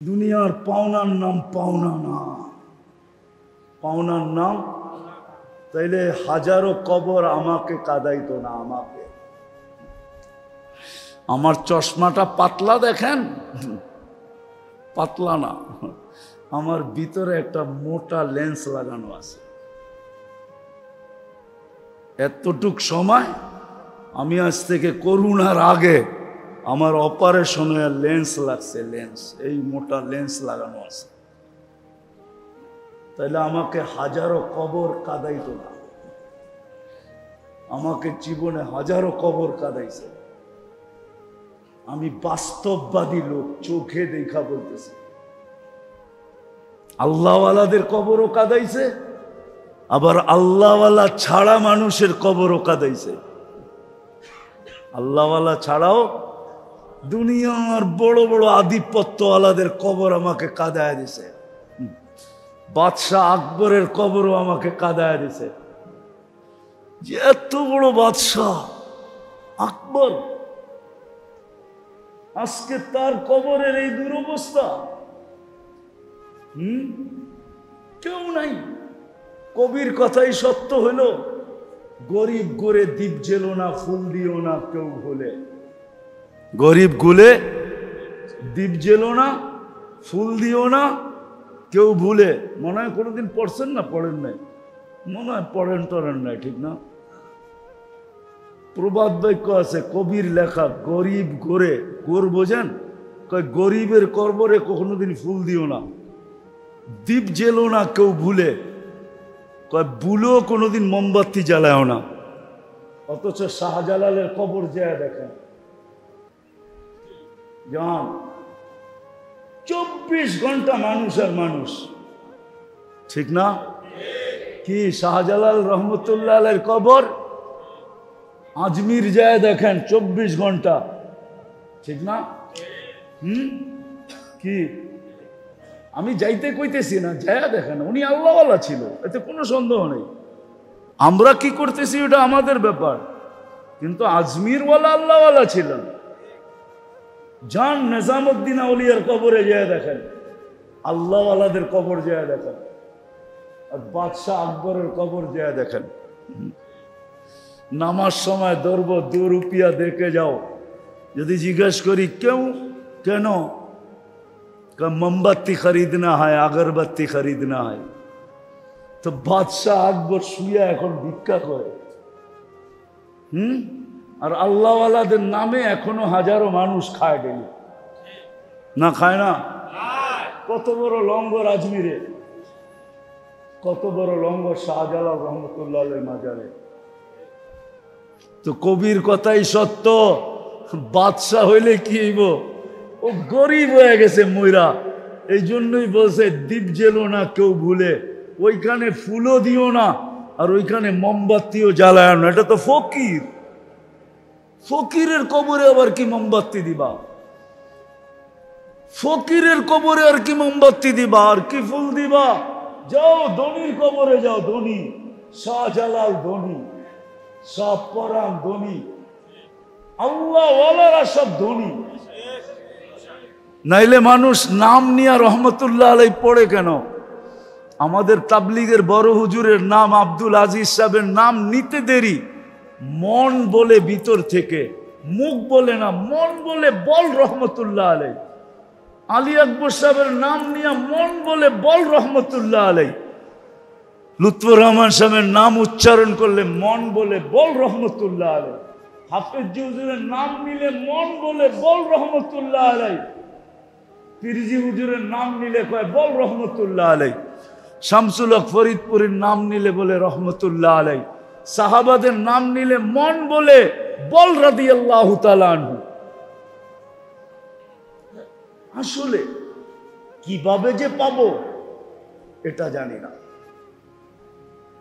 দুনিয়ার পাওনার নাম পাওনা না, পাওনার নাম। তাইলে হাজারো কবর আমাকে কাঁদাইতো না। আমাকে, আমার চশমাটা পাতলা দেখেন, পাতলা না, আমার ভিতরে একটা মোটা লেন্স লাগানো আছে। এতটুক সময় আমি আজ থেকে করোনার আগে আমার অপারেশনে লেন্স লাগছে, লেন্স, এই মোটা লেন্স লাগানো আছে। তাইলে আমাকে হাজারো কবর কাঁদাইতো না। আমাকে জীবনে হাজারো কবর কাঁদাইছে। আমি বাস্তববাদী লোক, চোখে দেখা বলতেছি। আল্লাহওয়ালাদের কবরও কাঁদাইছে, আবার আল্লাহওয়ালা ছাড়া মানুষের কবরও কাঁদাইছে। আল্লাহওয়ালা ছাড়াও দুনিয়ার বড় বড় আধিপত্যওয়ালাদের কবর আমাকে কাঁদায় দিছে। বাদশাহ আকবরের কবরও আমাকে কাঁদায় দিছে। যে এত বড় বাদশাহ আকবর, আজকে তার কবরের এই দুরবস্থা। কেউ নাই। কবির কথাই সত্য হইল, গরিব গোরে দ্বীপ জেলো না, ফুল দিও না কেউ ভুলে। গরিব গুলে দ্বীপ জেলো না, ফুল দিও না কেউ ভুলে। মনে হয় কোনোদিন পড়ছেন না? পড়েন নাই মনে হয়, পড়েন টরেন নাই, ঠিক না? প্রবাদ বাক্য আছে, কবির লেখা, গরিব গোরে, গোর বোঝেন? কয় গরিবের কবরে কোনোদিন ফুল দিও না, দ্বীপ জেলো না কেউ ভুলে। কয় বুলো কোনোদিন মোমবাতি জ্বালায়ও না। অথচ শাহজালালের কবর যায় দেখেন, জান 24 ঘন্টা মানুষ আর মানুষ, ঠিক না? কি শাহজালাল রহমতুল্লাহ আলাইহির কবর আজমির যায় দেখেন 24 ঘন্টা, ঠিক না? কি আমি যাইতে কইতেছি না, যায় দেখেন, উনি আল্লাহওয়ালা ছিল, এতে কোনো সন্দেহ নেই। আমরা কি করতেছি ওটা আমাদের ব্যাপার, কিন্তু আজমিরওয়ালা আল্লাহওয়ালা ছিলেন। যান নিজামুদ্দিন আউলিয়ার কবরে যায় দেখেন, আল্লাহওয়ালাদের কবর যায় দেখেন, আর বাদশাহ আকবরের কবর যায় দেখেন। নামাজ সময় ধরবো 2 রুপিয়া দেখে যাও, যদি জিজ্ঞেস করি কেউ কেন, মোমবাতি খরিদনা হয়, আগরবাতি খরিদনা হয়। তো বাদশাহ আকবর শুয়ে এখন ভিক্ষা করে। আর আল্লাহওয়ালাদের নামে এখনো হাজারো মানুষ খায় গেল না, খায় না? কত বড় লঙ্গর আজমিরে, কত বড় লঙ্গর শাহজালাল রহমতুল্লাহ আলাইহির মাজারে। তো কবির কথাই সত্য, বাদশাহ হইলে কি হইব? ও গরিব হয়ে গেছে ময়রা, এই জন্যই বলছে দ্বীপ জেলো না কেউ ভুলে। ওইখানে ফুলও দিও না, আর ওইখানে মোমবাতিও জ্বালায় না। এটা তো ফকির, ফকিরের কবরে আবার কি মোমবাতি দিবা? ফকিরের কবরে আর কি মোমবাতি দিবা, আর কি ফুল দিবা? যাও ধনীর কবরে যাও, ধনী শাহজালাল ধনী, শাহ পরাণ ধনী, আল্লাহওয়ালারা সব ধনী। নাইলে মানুষ নাম নিয়ে রহমতুল্লাহ আলাইহি পড়ে কেন? আমাদের তাবলিগের বড় হুজুরের নাম আব্দুল আজিজ সাহেবের নাম নিতে দেরি, মন বলে ভিতর থেকে, মুখ বলে না, মন বলে বল রহমতুল্লাহ আলাইহি। আলী আকবর সাহেবের নাম নিয়ে মন বলে বল রহমতুল্লাহ আলাইহি। লুৎফর রহমান সাহেবের নাম উচ্চারণ করলে মন বলে বল রহমতুল্লাহ আলাইহি। হাফেজ হুজুরের নাম নিলে মন বলে বল রহমতুল্লাহ আলাইহি। পিরজি হুজুরের নাম নিলে কয় বল রহমতুল্লাহ আলাইহি। শামসুল হক ফরিদপুরের নাম নিলে বলে রহমতুল্লাহ আলাইহি। সাহাবাদের নাম নিলে মন বলে বল রাদিয়াল্লাহু তাআলা আনহু। আসলে কিভাবে যে পাবো এটা জানি না।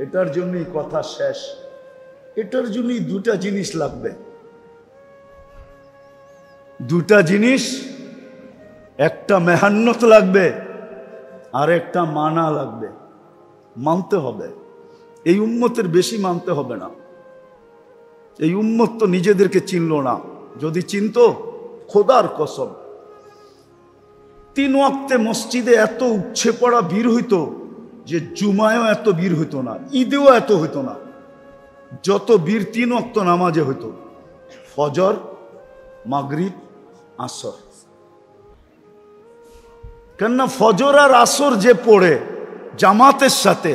এটার জন্যই কথা শেষ। এটার জন্যই 2টা জিনিস লাগবে, 2টা জিনিস। একটা মেহনত লাগবে, আর একটা মানা লাগবে। মানতে হবে। এই উম্মতের বেশি মানতে হবে না। এই উম্মত তো নিজেদেরকে চিনল না, যদি চিনতো খোদার কসম 3 ওয়াক্তে মসজিদে এত উপচে পড়া ভিড় হইতো যে জুমায়ও এত ভিড় হইতো না, ঈদেও এত হইতো না। যত ভিড় 3 ওয়াক্ত নামাজে হইতো, ফজর, মাগরিব, আসর। কেননা ফজর আর আসর যে পড়ে জামাতের সাথে,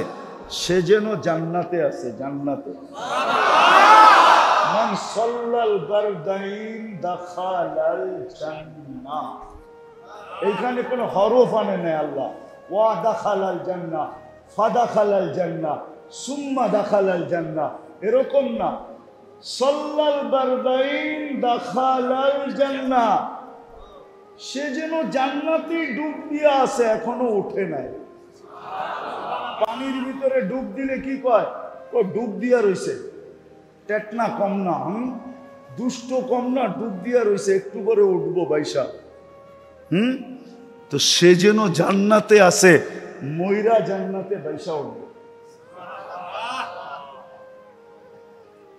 সে যেন জান্নাতে আছে, জান্নাতে। মান সাল্লাল বারদাইন দাখালাল জান্নাহ। এইখানে কোনো হরফ আনে নাই আল্লাহ। ওয়া দাখালাল জান্নাহ, ফাদাখালাল জান্নাহ, সুম্মা দাখালাল জান্নাহ, এরকম না। সাল্লাল বারদাইন দাখালাল জান্নাহ, সে যেন জান্নাতে ডুব দিয়ে আছে, এখনো ওঠে নাই। পানির ভিতরে ডুব দিলে কি কয়? ও ডুব দিয়া রইছে, টেটনা কম না, দুষ্ট কম না, ডুব দিয়া রইছে, একটু করে উঠবো বাইসা। তো সে যেন জান্নাতে আছে, ময়রা জান্নাতে বাইসা উঠবে।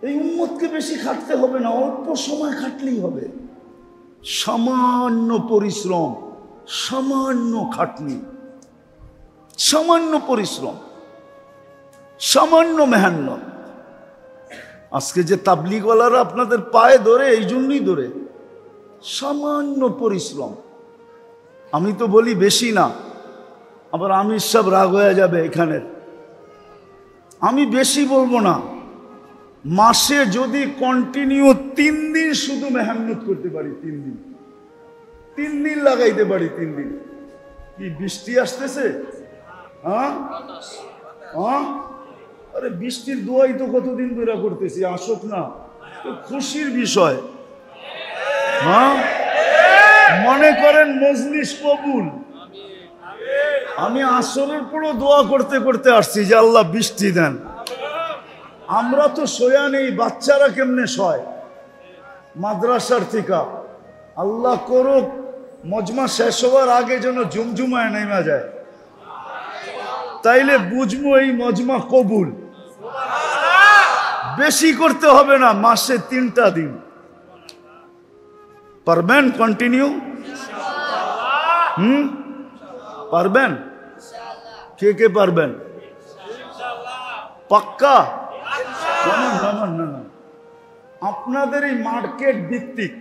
এই উম্মতকে বেশি খাটতে হবে না, অল্প সময় খাটলেই হবে। সামান্য পরিশ্রম, সামান্য খাটনি, সামান্য পরিশ্রম, সামান্য মেহনত। আজকে যে তাবলিগওয়ালারা আপনাদের পায়ে ধরে, এই জন্যই ধরে, সামান্য পরিশ্রম। আমি তো বলি বেশি না, আবার আমির সব রাগ হয়ে যাবে এখানের। আমি বেশি বলবো না, মাসে যদি কন্টিনিউ 3 দিন শুধু মেহনত করতে পারি, 3 দিন লাগাইতে পারি, 3 দিন। কি বৃষ্টি আসতেছে? আরে বৃষ্টির দোয়াই তো কতদিন ধরে করতেছি, আসুক না, তো খুশির বিষয়। মনে করেন মজলিস কবুল। আমি আসরের পরও দোয়া করতে করতে আসছি যে আল্লাহ বৃষ্টি দেন। আমরা তো শোয়া নেই, বাচ্চারা কেমনে শয় মাদ্রাসার থেকে। আল্লাহ করুক মজমা শেষ হওয়ার আগে যেন ঝুমঝুমায় নেমা যায়, তাইলে বুঝবো এই মজমা কবুল। বেশি করতে হবে না, মাসে 3টা দিন পারবেন কন্টিনিউ? পারবেন? কে কে পারবেন? পাক্কা? না, আপনাদের এই মার্কেট ভিত্তিক,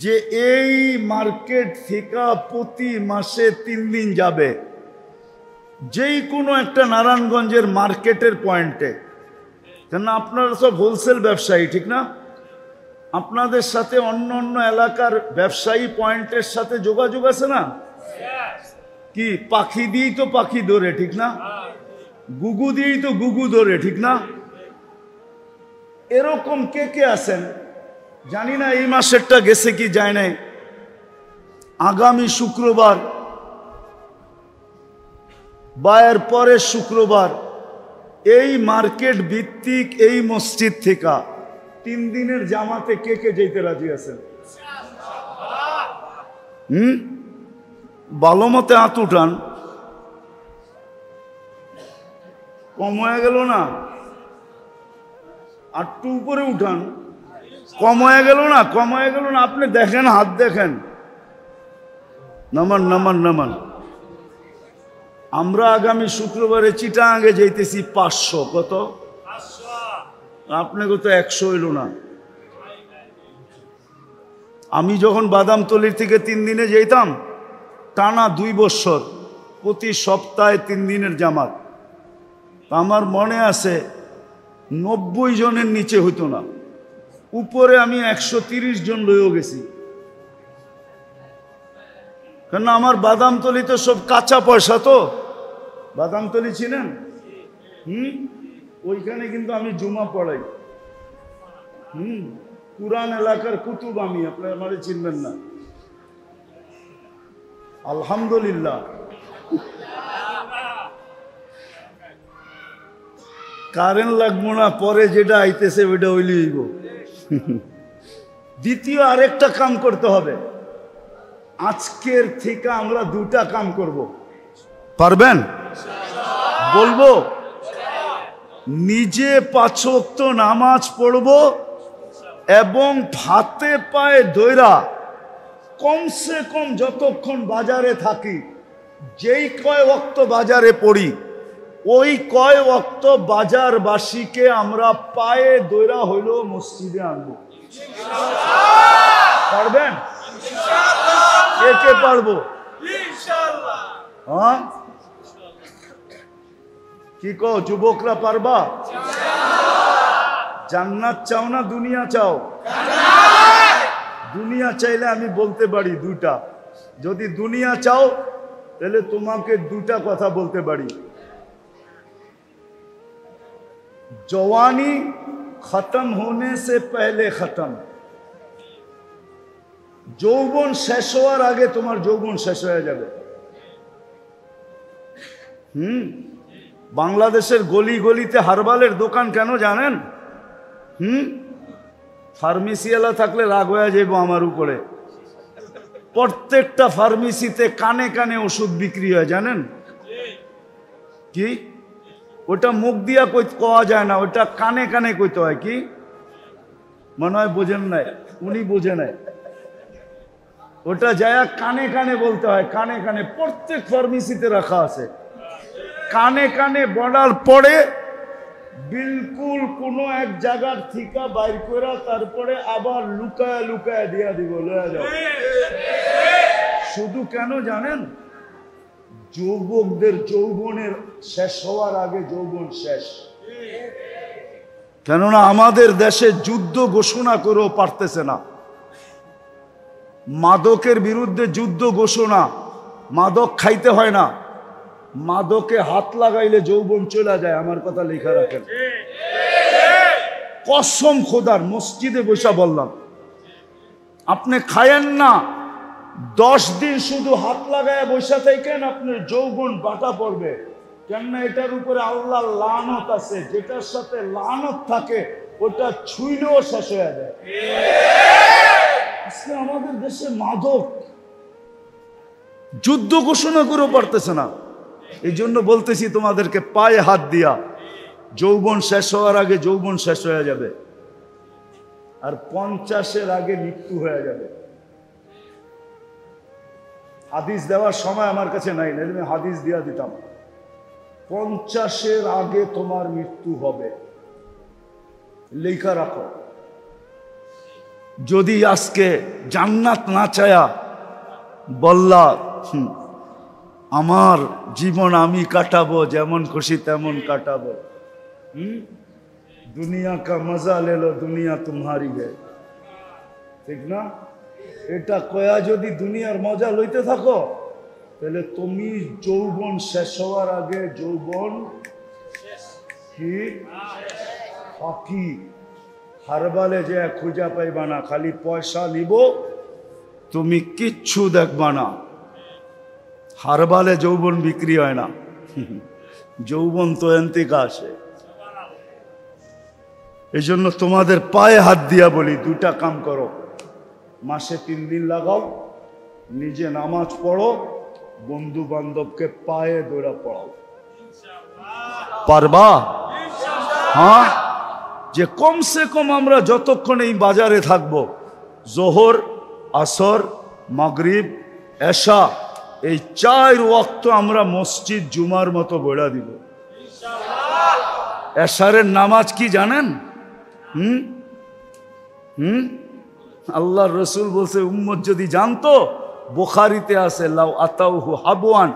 যে এই মার্কেট থেকে প্রতি মাসে 3 দিন যাবে, যেই কোনো একটা নারায়ণগঞ্জের মার্কেটের পয়েন্টে। কেন আপনারা সব হোলসেল ব্যবসায়ী, ঠিক না? আপনাদের সাথে অন্য অন্য এলাকার ব্যবসায়ী পয়েন্টের সাথে যোগাযোগ আছে না? কি পাখি দিয়েই তো পাখি ধরে, ঠিক না? গুগু দিয়েই তো গুগু ধরে, ঠিক না? এরকম কে কে আছেন জানি না, এই মাসেরটা গেছে কি যায় নাই। আগামী শুক্রবার বা এর পরের শুক্রবার এই মার্কেট ভিত্তিক এই মসজিদ থেকে 3 দিনের জামাতে কে কে যেতে রাজি আছেন? ভালো মতে হাত উঠান। কম হয়ে গেল না? আটটু উপরে উঠান। কম হয়ে গেল না? কম হয়ে গেল না? আপনি দেখেন, হাত দেখেন। নামান নামান নামান। আমরা আগামী শুক্রবারে চিটাগাঙ্গে যাইতেছি 500। কত? আপনাকে তো 100 হইল না। আমি যখন বাদামতলির থেকে 3 দিনে যেতাম, টানা 2 বছর প্রতি সপ্তাহে 3 দিনের জামাত। আমার মনে আছে 90 জনের নিচে হইতো না, উপরে আমি 130 জন লইও গেছি। কেন আমার বাদামতলি তো সব কাঁচা পয়সা। তো বাদামতলি ছিলেন? ওইখানে কিন্তু আমি জুমা পড়াই। কুরআন এলাকার কুতুব আমি, আপনারা আমারে চিনবেন না। আলহামদুলিল্লাহ। কারেন্ট লাগবো না, পরে যেটা আইতেছে ওইটা হইলে হইব। দ্বিতীয় আরেকটা কাম করতে হবে। আজকের থেকে আমরা 2টা কাম করব। পারবেন? বলবো, নিজে 5 ওয়াক্ত নামাজ পড়ব এবং হাতে পায়ে ধইরা কমসে কম যতক্ষণ বাজারে থাকি, যেই কয় ওয়াক্ত বাজারে পড়ি, ওই কয় ওয়াক্ত বাজারবাসীকে আমরা পায়ে দৌড়া হইল মসজিদে আনবো। পারবেন? কে কে পারবো? হ্যাঁ, কি কো যুবকরা, পারবা? জান্নাত চাও না দুনিয়া চাও? দুনিয়া চাইলে আমি বলতে পারি দুটা। যদি দুনিয়া চাও তাহলে তোমাকে দুটা কথা বলতে পারি। जवानी खत्म होने से पहले खत्म, যৌবন শেষ হওয়ার আগে তোমার যৌবন শেষ হয়ে যাবে। বাংলাদেশের গলি গলিতে হারবালের দোকান কেন জানেন? ফার্মেসিওয়ালা থাকলে রাগ হয়ে যাবো আমার উপরে। প্রত্যেকটা ফার্মেসিতে কানে কানে ওষুধ বিক্রি হয়, জানেন কি? ওটা মুখ দিয়া কওয়া যায় না, ওটা কানে কানে কইতে হয়। কি মনে হয় বোঝেন নাই? উনি বোঝে নাই। ওটা যায় কানে কানে বলতে হয়, কানে কানে। প্রত্যেক ফার্মেসিতে রাখা আছে। কানে কানে বলার পরে বিলকুল কোনো এক জায়গার থেকে বাইর করে তারপরে আবার লুকায় লুকায় দিয়া দিব, লয়া যাও। শুধু কেন জানেন? যুবকদের যৌবনের শেষ হওয়ার আগে যৌবন শেষ। কেননা আমাদের দেশে যুদ্ধ ঘোষণা করেও পারতেছে না। মাদকের বিরুদ্ধে যুদ্ধ ঘোষণা, মাদক খাইতে হয় না, মাদকে হাত লাগাইলে যৌবন চলে যায়। আমার কথা লেখা রাখেন, কসম খোদার, মসজিদে বসা বললাম। আপনি খায়েন না, 10 দিন শুধু হাত লাগায় বসা থাকেন, আপনার যৌবন বাটা পড়বে। কেননা এটার উপরে আল্লাহ লানত আছে। যেটার সাথে লানত থাকে ওটা ছুঁইলেও শেষ হয়ে যায়। আজকে আমাদের দেশে মাদক যুদ্ধ ঘোষণা করেও পারতেছে না। এই জন্য বলতেছি তোমাদেরকে পায়ে হাত দিয়া, যৌবন শেষ হওয়ার আগে যৌবন শেষ হয়ে যাবে, আর 50-এর আগে মৃত্যু হয়ে যাবে। হাদিস দেওয়ার সময় আমার কাছে নাই, না আমি হাদিস দিয়া দিতাম। 50-এর আগে তোমার মৃত্যু হবে, লেখা রাখো। যদি আজকে জান্নাত না চায়া বললা আমার জীবন আমি কাটাবো, যেমন খুশি তেমন কাটাবো, দুনিয়া কা মজা লে লো, দুনিয়া তোমারি হে, ঠিক না? এটা কয়া যদি দুনিয়ার মজা লইতে থাকো, তাহলে তুমি যৌবন শেষ হওয়ার আগে যৌবন কি ফাঁকি। হারবালে যে খুঁজা পাইবা না, খালি পয়সা নিব, তুমি কিচ্ছু দেখবা না। হারবালে যৌবন বিক্রি হয় না, যৌবন তো এন্তিকা আসে। এই জন্য তোমাদের পায়ে হাত দিয়া বলি, দুটা কাম করো। মাসে 3 দিন লাগাও, নিজে নামাজ পড়ো, বন্ধু বান্ধবকে পায়ে দৌড়া পড়াও। পারবা? হ্যাঁ, যে কমসে কম আমরা যতক্ষণ এই বাজারে থাকবো, জোহর, আসর, মাগরিব, এশা, এই 4 ওয়াক্ত আমরা মসজিদ জুমার মতো বেড়া দিব। এশারের নামাজ কি জানেন? আল্লাহর রসুল বলছে, উম্মত যদি জানতো, বুখারীতে আছে, লাউ আতাউহু হাবওয়ান,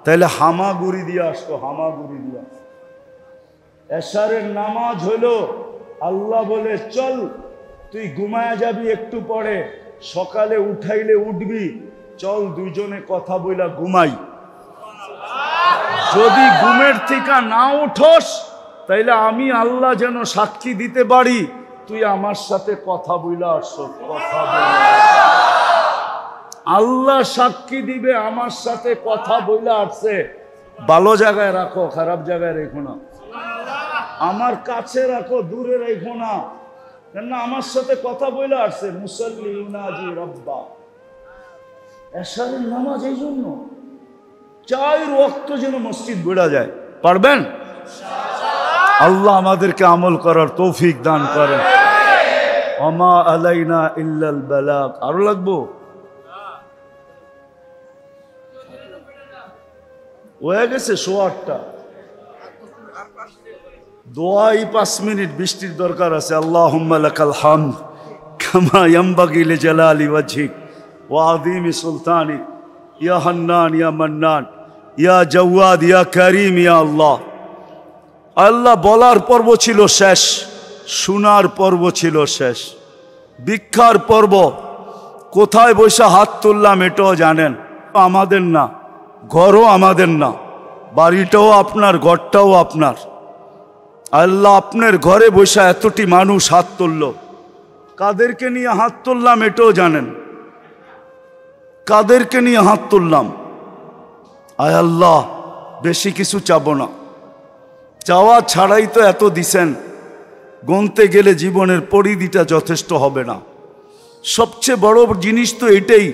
তাহলে হামাগুড়ি দিয়ে আসতো, হামাগুড়ি দিয়ে। এশারের নামাজ হলো, আল্লাহ বলে চল তুই ঘুমায়া যাবি একটু পরে, সকালে উঠাইলে উঠবি, চল দুইজনে কথা বইলা ঘুমাই। যদি ঘুমের থেকে না উঠোস, তাইলে আমি আল্লাহ যেন সাক্ষী দিতে পারি তুই আমার সাথে কথা বইলা আসছ। কথা বইলা আল্লাহ সাক্ষী দিবে আমার সাথে কথা বইলা আসছে। ভালো জায়গায় রাখো, খারাপ জায়গায় রেখো না। আমার কাছে রাখো, দূরে রেখো না। কেননা আমার সাথে কথা বইলা আসছে। মুসাল্লি ইউনাজি রব্বা। এশারের নামাজ এই জন্য 4 ওয়াক্ত যেন মসজিদ বেড়া যায়। পারবেন? আল্লাহ আমাদেরকে আমল করার তৌফিক দান করেন। ওমা আলাইনা ইল্লাল বালাগ। আরো লাগবো? হয়ে গেছে 8:15। দোয়াই 5 মিনিট, বৃষ্টির দরকার আছে। আল্লাহুম্মা লাকাল হামদ কামা ইয়ানবাগি লিজালালি ওয়াজহিক ওয়া আযীমি সুলতানিক ইয়া হান্নান ইয়া মান্নান ইয়া জাওয়াদ ইয়া কারীম ইয়া আল্লাহ। আল্লাহ বলার পর্ব ছিল শেষ, শোনার পর্ব ছিল শেষ, ভিক্ষার পর্ব। কোথায় বসে হাত তুললাম এটাও জানেন, আমাদের না, ঘরও আমাদের না, বাড়িটাও আপনার, ঘরটাও আপনার। আল্লাহ আপনার ঘরে বসে এতটি মানুষ হাত তুলল, কাদেরকে নিয়ে হাত তুললাম এটাও জানেন, কাদেরকে নিয়ে হাত তুললাম। আয় আল্লাহ, বেশি কিছু চাবো না, চাওয়া ছাড়াই তো এত দিছেন, গুনতে গেলে জীবনের পরিধিটা যথেষ্ট হবে না। সবচেয়ে বড় জিনিস তো এটাই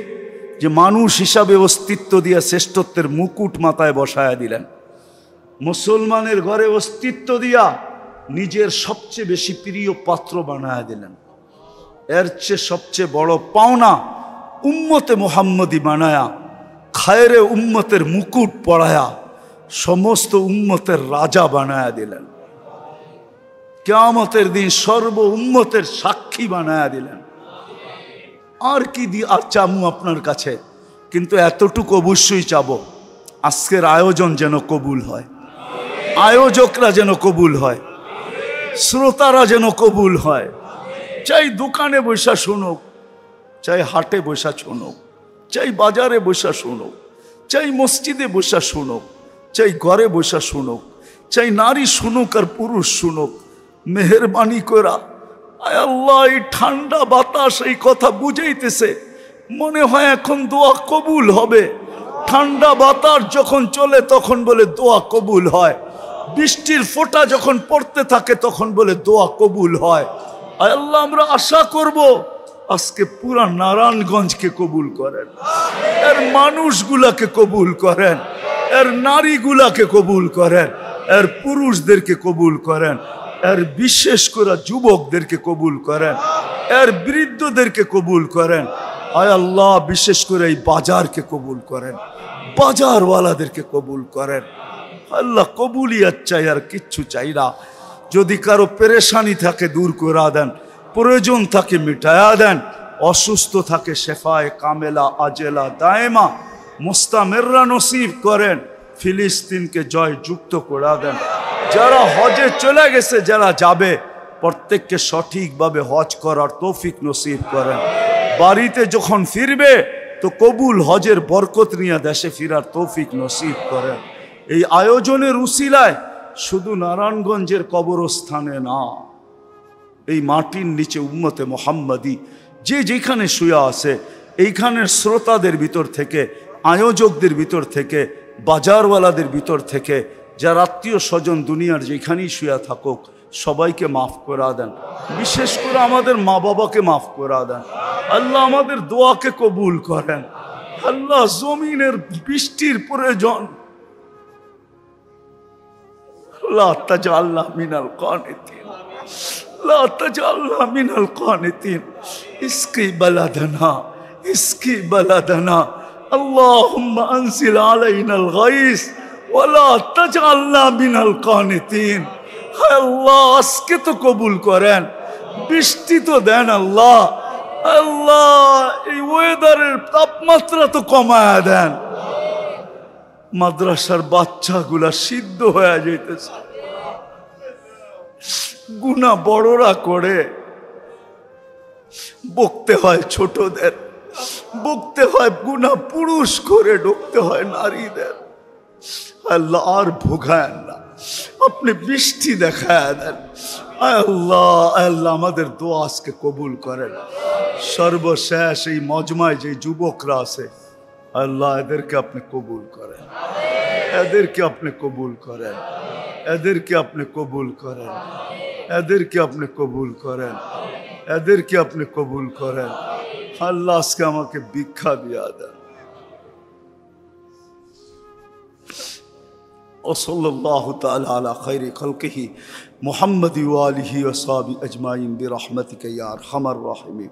যে মানুষ হিসাবে অস্তিত্ব দিয়ে শ্রেষ্ঠত্বের মুকুট মাথায় বসায়া দিলেন। মুসলমানের ঘরে অস্তিত্ব দিয়া নিজের সবচেয়ে বেশি প্রিয় পাত্র বানায়া দিলেন। এর চেয়ে সবচেয়ে বড় পাওনা উম্মতে মুহাম্মদি বানায়া, খায়রে উম্মতের মুকুট পরায়া সমস্ত উম্মতের রাজা বানায়া দিলেন। কিয়ামতের দিন সর্ব উম্মতের সাক্ষী বানায়া দিলেন। আর কি আর চামু আপনার কাছে, কিন্তু এতটুকু অবশ্যই চাবো, আজকের আয়োজন যেন কবুল হয়, আয়োজকরা যেন কবুল হয়, শ্রোতারা যেন কবুল হয়। চাই দোকানে বসা শুনুক, চাই হাটে বসা শুনুক, চাই বাজারে বসা শুনুক, চাই মসজিদে বসা শুনুক, চাই ঘরে বসা শুনুক, চাই নারী শুনুক আর পুরুষ শুনুক, মেহেরবানি করা আয় আল্লাহ এই ঠান্ডা বাতাস এই কথা বুঝাইতেছে, মনে হয় এখন দোয়া কবুল হবে। ঠান্ডা বাতাস যখন চলে তখন বলে দোয়া কবুল হয়, বৃষ্টির ফোঁটা যখন পড়তে থাকে তখন বলে দোয়া কবুল হয়। আয় আল্লাহ, আমরা আশা করব আজকে পুরা নারায়ণগঞ্জকে কবুল করেন, এর মানুষগুলাকে কবুল করেন, এর নারীগুলাকে কবুল করেন, এর পুরুষদেরকে কবুল করেন, এর বিশেষ করে যুবকদেরকে কবুল করেন, এর বৃদ্ধদেরকে কবুল করেন। আয় আল্লাহ, বিশেষ করে এই বাজারকে কবুল করেন, বাজারওয়ালাদেরকে কবুল করেন। আল্লাহ কবুলিয়াত চাই, আর কিচ্ছু চাই না। যদি কারো পেরেশানি থাকে দূর করে দেন, প্রয়োজন থাকে মিটায়া দেন, অসুস্থ থাকে শেফায়ে কামেলা আজেলা দায়েমা মুস্তামেররা নসিব করেন, ফিলিস্তিনকে জয় যুক্ত করে দেন। যারা হজে চলে গেছে, যারা যাবে, প্রত্যেককে সঠিকভাবে হজ করার তৌফিক নসিব করেন। বাড়িতে যখন ফিরবে তো কবুল হজের বরকত নিয়ে দেশে ফিরার তৌফিক নসিব করেন। এই আয়োজনের উসিলায় শুধু নারায়ণগঞ্জের কবরস্থানে না, এই মাটির নিচে উম্মতে মুহাম্মাদি যে যেখানে শুয়ে আছে, এইখানের শ্রোতাদের ভিতর থেকে, আয়োজকদের ভিতর থেকে, বাজারওয়ালাদের ভিতর থেকে, যার আত্মীয় স্বজন দুনিয়ার যেখানেই শুয়ে থাকুক, সবাইকে মাফ করে দেন। বিশেষ করে আমাদের মা বাবাকে মাফ করে দেন। আল্লাহ আমাদের দোয়াকে কবুল করেন। আল্লাহ জমিনের বৃষ্টির প্রয়োজন, লা তাজাল্না মিনাল কানিতিন, লা তাজাল্না মিনাল কানিতিন, ইসকি বালাদানা, ইসকি বালাদানা, আল্লাহুম্মা আনজিল আলাইনাল গাইস ওয়ালা তাজাল্না মিনাল কানিতিন। আল্লাহ আজকে তো কবুল করেন, বৃষ্টি তো দেন আল্লাহ। আল্লাহ এই ওয়েদারের তাপমাত্রা তো কমায়া দেন। মাদ্রাসার বাচ্চাগুলা সিদ্ধ হয়ে যাইতেছে, গুনাহ বড়রা করে, বকতে হয় ছোটদের, বকতে হয় গুনাহ পুরুষ করে, ঢুকতে হয় নারীদের। আল্লাহ আর ভোগায় না, আপনি বৃষ্টি দেখায় দেন। আল্লাহ আল্লাহ আমাদের দোয়া আজকে কবুল করেন। সর্বশেষ এই মজমায় যে যুবকরা আছে, আল্লাহ এদেরকে আপনি কবুল করেন, এদেরকে আপনি কবুল করেন, এদেরকে আপনি কবুল করেন, এদেরকে আপনি কবুল করেন, এদেরকে আপনি কবুল করেন। আল্লাহ আজকে আমাকে ভিক্ষা দিয়া দেন। وصلى الله تعالى على خير خلقه محمد وآله وصحبه أجمعين برحمتك يا أرحم الراحمين.